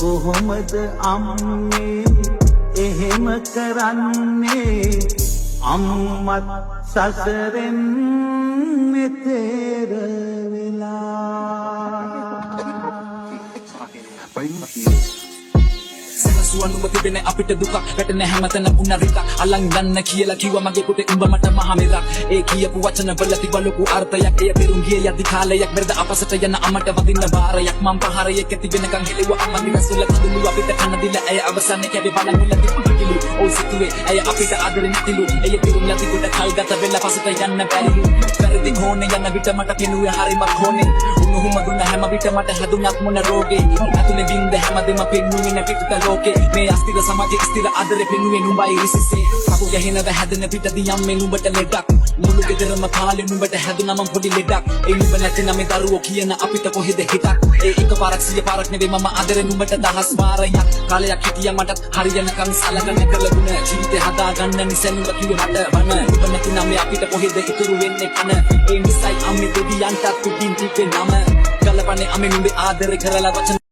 කොහොමද අම්මේ එහෙම කරන්නේ අම්මත් සසරෙන් මෙතෙර වෙලා සුවනුම තිබෙන අපිට දුක වැටෙන හැමතැන පුනරික අලං ගන්න කියලා කිව්වා මගේ පුතේ උඹ මට මහ මෙරක් ඒ කියපු වචන වල තිබ ලොකු අර්ථයක් එය පෙරුම් ගිය යදි කාලයක් මෙරද අපසට යන අමට වදින්න බාරයක් මම් පහරයක තිබෙනකන් හෙලුවා අම්මගේ රසුල කඳුළු අපිට කන දිල ඇය අවසන්නේ කැවේ බලන් මුල තිබුණිලු ඔව් සිතුවේ ඇය අපිට ආදරෙ නැතිලු එය පෙරුම් යදි කොට කල් ගත වෙලා පසට යන්න බැරිලු වැරදි හොනේ යන විට මට පෙනුවේ හරිම හොනේ උණුහුම දුන්න හැම විට මට හැදුනක් මොන රෝගේ ඇතුලේ බින්ද හැමදෙම පෙන්නුවේ නැතිට ලෝකේ මේ අස්තිර සමාජයේ ස්ථිර ආදරේ පෙන්නුවේ නුඹයි රිසිසේ කපු ගැහෙනව හැදෙන පිටදී යම්මේ නුඹට ලෙඩක් මුළු ගෙදරම කාලේ නුඹට හැදුනම පොඩි ලෙඩක් ඒ නුඹ නැතිනම් මේ දරුවෝ කියන අපිට කොහෙද හිතක් ඒ එකපාරක් සිය පාරක් නෙවෙයි මම ආදරේ නුඹට දහස් වාරයක් කාලයක් හිටියා මටත් හරියනකම් සලකන කළගුණ ජීවිතේ හදාගන්න නිසා නුඹ කිව්වේ මට වන නුඹ නැතිනම් මේ අපිට කොහෙද ඉතුරු වෙන්නේ කන ඒ නිසයි අම්මේ දෙවියන්ටත් කුඩින් තිබේ නම කලපනේ අම්මේ නුඹේ ආදරේ කරලා වචන